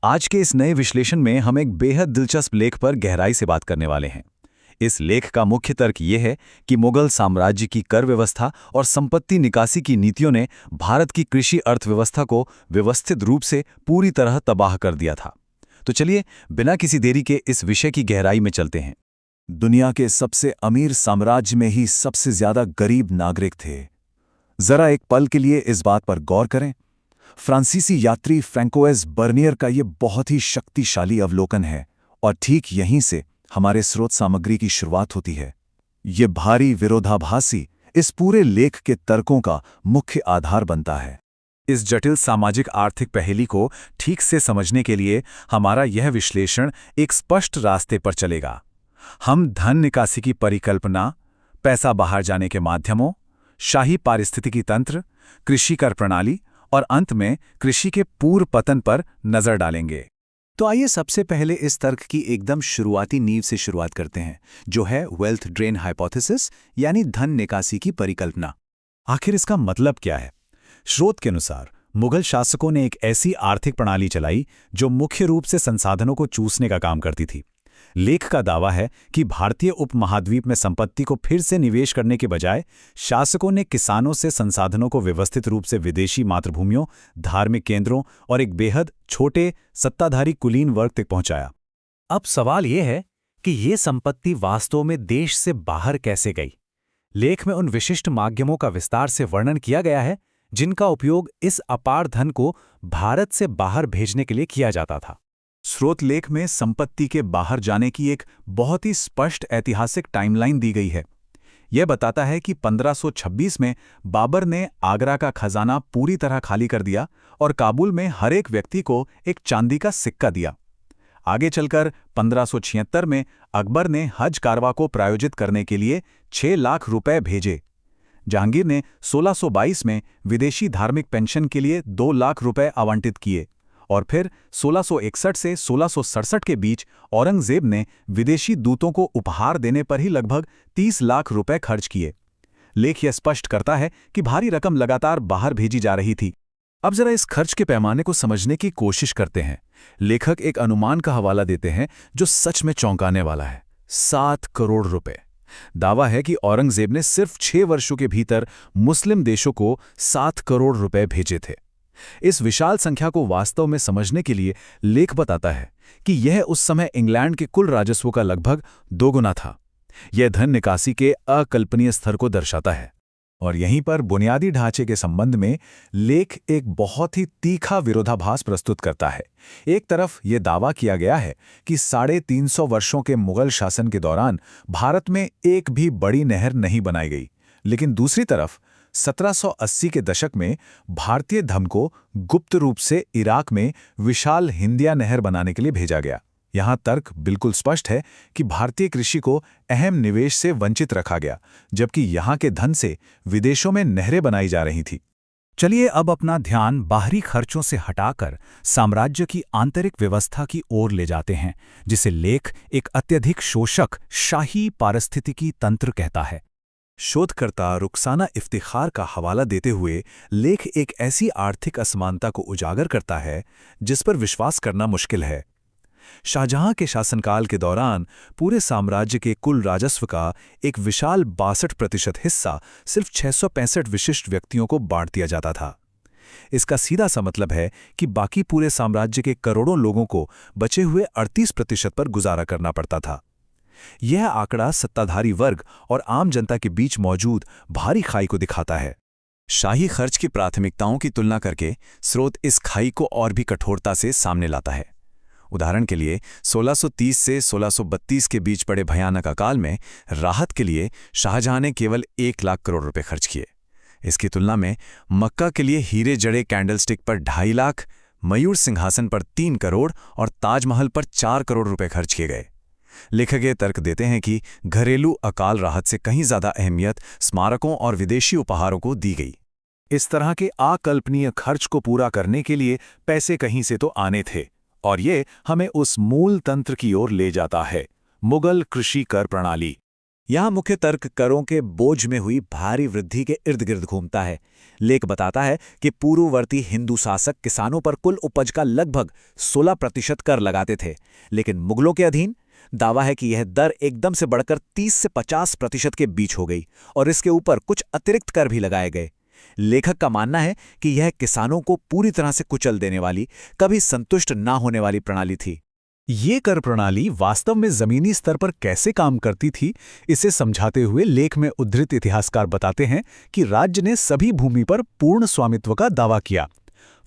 आज के इस नए विश्लेषण में हम एक बेहद दिलचस्प लेख पर गहराई से बात करने वाले हैं। इस लेख का मुख्य तर्क ये है कि मुगल साम्राज्य की कर व्यवस्था और संपत्ति निकासी की नीतियों ने भारत की कृषि अर्थव्यवस्था को व्यवस्थित रूप से पूरी तरह तबाह कर दिया था। तो चलिए बिना किसी देरी के इस विषय की गहराई में चलते हैं। दुनिया के सबसे अमीर साम्राज्य में ही सबसे ज्यादा गरीब नागरिक थे। जरा एक पल के लिए इस बात पर गौर करें। फ्रांसीसी यात्री फ्रैंकोइस बर्नियर का ये बहुत ही शक्तिशाली अवलोकन है और ठीक यहीं से हमारे स्रोत सामग्री की शुरुआत होती है। ये भारी विरोधाभासी इस पूरे लेख के तर्कों का मुख्य आधार बनता है। इस जटिल सामाजिक आर्थिक पहेली को ठीक से समझने के लिए हमारा यह विश्लेषण एक स्पष्ट रास्ते पर चलेगा। हम धन निकासी की परिकल्पना, पैसा बाहर जाने के माध्यमों, शाही पारिस्थितिकी तंत्र, कृषि कर प्रणाली और अंत में कृषि के पूर्व पतन पर नजर डालेंगे। तो आइए सबसे पहले इस तर्क की एकदम शुरुआती नींव से शुरुआत करते हैं, जो है वेल्थ ड्रेन हाइपोथेसिस, यानी धन निकासी की परिकल्पना। आखिर इसका मतलब क्या है? स्रोत के अनुसार मुगल शासकों ने एक ऐसी आर्थिक प्रणाली चलाई जो मुख्य रूप से संसाधनों को चूसने का काम करती थी। लेख का दावा है कि भारतीय उपमहाद्वीप में संपत्ति को फिर से निवेश करने के बजाय शासकों ने किसानों से संसाधनों को व्यवस्थित रूप से विदेशी मातृभूमियों, धार्मिक केंद्रों और एक बेहद छोटे सत्ताधारी कुलीन वर्ग तक पहुंचाया। अब सवाल यह है कि ये संपत्ति वास्तव में देश से बाहर कैसे गई। लेख में उन विशिष्ट माध्यमों का विस्तार से वर्णन किया गया है जिनका उपयोग इस अपार धन को भारत से बाहर भेजने के लिए किया जाता था। स्रोत लेख में संपत्ति के बाहर जाने की एक बहुत ही स्पष्ट ऐतिहासिक टाइमलाइन दी गई है। यह बताता है कि 1526 में बाबर ने आगरा का खजाना पूरी तरह खाली कर दिया और काबुल में हर एक व्यक्ति को एक चांदी का सिक्का दिया। आगे चलकर 1576 में अकबर ने हज कारवा को प्रायोजित करने के लिए 6 लाख रुपए भेजे। जहांगीर ने 1622 में विदेशी धार्मिक पेंशन के लिए 2 लाख रुपए आवंटित किए और फिर 1661 से 1667 के बीच औरंगजेब ने विदेशी दूतों को उपहार देने पर ही लगभग 30 लाख रुपए खर्च किए। लेख यह स्पष्ट करता है कि भारी रकम लगातार बाहर भेजी जा रही थी। अब जरा इस खर्च के पैमाने को समझने की कोशिश करते हैं। लेखक एक अनुमान का हवाला देते हैं जो सच में चौंकाने वाला है। 7 करोड़ रुपए। दावा है कि औरंगजेब ने सिर्फ 6 वर्षों के भीतर मुस्लिम देशों को 7 करोड़ रुपए भेजे थे। इस विशाल संख्या को वास्तव में समझने के लिए लेख बताता है कि यह उस समय इंग्लैंड के कुल राजस्व का लगभग 2 गुना था। यह धन निकासी के अकल्पनीय स्तर को दर्शाता है। और यहीं पर बुनियादी ढांचे के संबंध में लेख एक बहुत ही तीखा विरोधाभास प्रस्तुत करता है। एक तरफ यह दावा किया गया है कि 350 वर्षों के मुगल शासन के दौरान भारत में एक भी बड़ी नहर नहीं बनाई गई, लेकिन दूसरी तरफ 1780 के दशक में भारतीय धन को गुप्त रूप से इराक में विशाल हिंदिया नहर बनाने के लिए भेजा गया। यहां तर्क बिल्कुल स्पष्ट है कि भारतीय कृषि को अहम निवेश से वंचित रखा गया, जबकि यहां के धन से विदेशों में नहरें बनाई जा रही थीं। चलिए अब अपना ध्यान बाहरी खर्चों से हटाकर साम्राज्य की आंतरिक व्यवस्था की ओर ले जाते हैं, जिसे लेख एक अत्यधिक शोषक शाही पारिस्थितिकी तंत्र कहता है। शोधकर्ता रुखसाना इफ्तिखार का हवाला देते हुए लेख एक ऐसी आर्थिक असमानता को उजागर करता है जिस पर विश्वास करना मुश्किल है। शाहजहां के शासनकाल के दौरान पूरे साम्राज्य के कुल राजस्व का एक विशाल 62% हिस्सा सिर्फ 665 विशिष्ट व्यक्तियों को बांट दिया जाता था। इसका सीधा सा मतलब है कि बाकी पूरे साम्राज्य के करोड़ों लोगों को बचे हुए 38% पर गुजारा करना पड़ता था। यह आंकड़ा सत्ताधारी वर्ग और आम जनता के बीच मौजूद भारी खाई को दिखाता है। शाही खर्च की प्राथमिकताओं की तुलना करके स्रोत इस खाई को और भी कठोरता से सामने लाता है। उदाहरण के लिए 1630 से 1632 के बीच पड़े भयानक अकाल में राहत के लिए शाहजहां ने केवल 1 लाख करोड़ रुपए खर्च किए। इसकी तुलना में मक्का के लिए हीरे जड़े कैंडलस्टिक पर 2.5 लाख, मयूर सिंहासन पर 3 करोड़ और ताजमहल पर 4 करोड़ रुपए खर्च किए गए। लेखक ये तर्क देते हैं कि घरेलू अकाल राहत से कहीं ज्यादा अहमियत स्मारकों और विदेशी उपहारों को दी गई। इस तरह के अकल्पनीय खर्च को पूरा करने के लिए पैसे कहीं से तो आने थे, और ये हमें उस मूल तंत्र की ओर ले जाता है, मुगल कृषि कर प्रणाली। यहाँ मुख्य तर्क करों के बोझ में हुई भारी वृद्धि के इर्द गिर्द घूमता है। लेख बताता है कि पूर्ववर्ती हिंदू शासक किसानों पर कुल उपज का लगभग 16% कर लगाते थे, लेकिन मुगलों के अधीन दावा है कि यह दर एकदम से बढ़कर 30 से 50% के बीच हो गई और इसके ऊपर कुछ अतिरिक्त कर भी लगाए गए। लेखक का मानना है कि यह किसानों को पूरी तरह से कुचल देने वाली, कभी संतुष्ट ना होने वाली प्रणाली थी। ये कर प्रणाली वास्तव में जमीनी स्तर पर कैसे काम करती थी, इसे समझाते हुए लेख में उद्धृत इतिहासकार बताते हैं कि राज्य ने सभी भूमि पर पूर्ण स्वामित्व का दावा किया।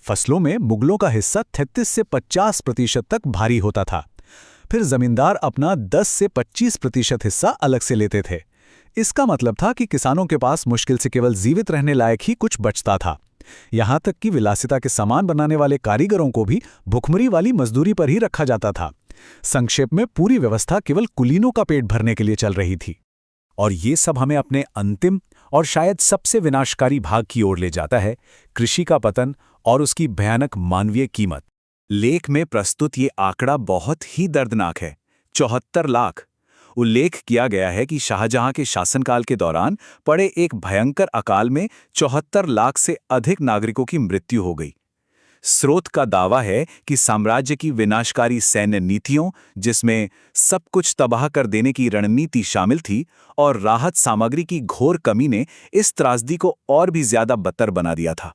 फसलों में मुगलों का हिस्सा 33 से 50% तक भारी होता था। फिर जमींदार अपना 10 से 25% हिस्सा अलग से लेते थे। इसका मतलब था कि किसानों के पास मुश्किल से केवल जीवित रहने लायक ही कुछ बचता था। यहां तक कि विलासिता के सामान बनाने वाले कारीगरों को भी भुखमरी वाली मजदूरी पर ही रखा जाता था। संक्षेप में पूरी व्यवस्था केवल कुलीनों का पेट भरने के लिए चल रही थी। और ये सब हमें अपने अंतिम और शायद सबसे विनाशकारी भाग की ओर ले जाता है, कृषि का पतन और उसकी भयानक मानवीय कीमत। लेख में प्रस्तुत ये आंकड़ा बहुत ही दर्दनाक है, 74 लाख। उल्लेख किया गया है कि शाहजहां के शासनकाल के दौरान पड़े एक भयंकर अकाल में 74 लाख से अधिक नागरिकों की मृत्यु हो गई। स्रोत का दावा है कि साम्राज्य की विनाशकारी सैन्य नीतियों, जिसमें सब कुछ तबाह कर देने की रणनीति शामिल थी, और राहत सामग्री की घोर कमी ने इस त्रासदी को और भी ज्यादा बदतर बना दिया था।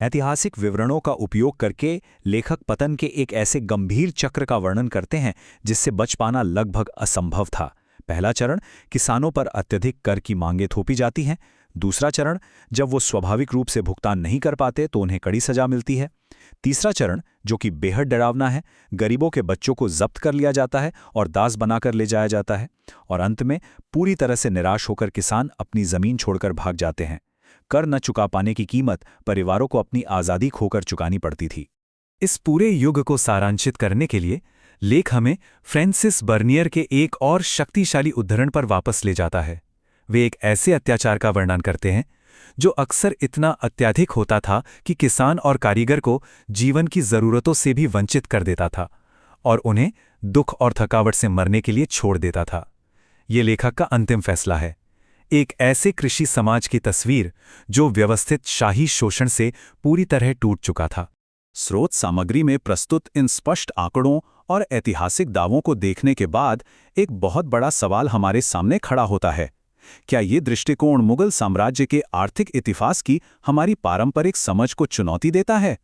ऐतिहासिक विवरणों का उपयोग करके लेखक पतन के एक ऐसे गंभीर चक्र का वर्णन करते हैं जिससे बच पाना लगभग असंभव था। पहला चरण, किसानों पर अत्यधिक कर की मांगें थोपी जाती हैं। दूसरा चरण, जब वो स्वाभाविक रूप से भुगतान नहीं कर पाते तो उन्हें कड़ी सजा मिलती है। तीसरा चरण, जो कि बेहद डरावना है, गरीबों के बच्चों को जब्त कर लिया जाता है और दास बनाकर ले जाया जाता है। और अंत में पूरी तरह से निराश होकर किसान अपनी जमीन छोड़कर भाग जाते हैं। कर न चुका पाने की कीमत परिवारों को अपनी आज़ादी खोकर चुकानी पड़ती थी। इस पूरे युग को सारांशित करने के लिए लेख हमें फ्रांसिस बर्नियर के एक और शक्तिशाली उद्धरण पर वापस ले जाता है। वे एक ऐसे अत्याचार का वर्णन करते हैं जो अक्सर इतना अत्यधिक होता था कि किसान और कारीगर को जीवन की ज़रूरतों से भी वंचित कर देता था और उन्हें दुख और थकावट से मरने के लिए छोड़ देता था। ये लेखक का अंतिम फैसला है, एक ऐसे कृषि समाज की तस्वीर जो व्यवस्थित शाही शोषण से पूरी तरह टूट चुका था। स्रोत सामग्री में प्रस्तुत इन स्पष्ट आंकड़ों और ऐतिहासिक दावों को देखने के बाद एक बहुत बड़ा सवाल हमारे सामने खड़ा होता है। क्या ये दृष्टिकोण मुगल साम्राज्य के आर्थिक इतिहास की हमारी पारंपरिक समझ को चुनौती देता है?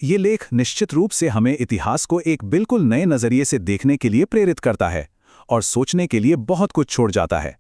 ये लेख निश्चित रूप से हमें इतिहास को एक बिल्कुल नए नजरिए से देखने के लिए प्रेरित करता है और सोचने के लिए बहुत कुछ छोड़ जाता है।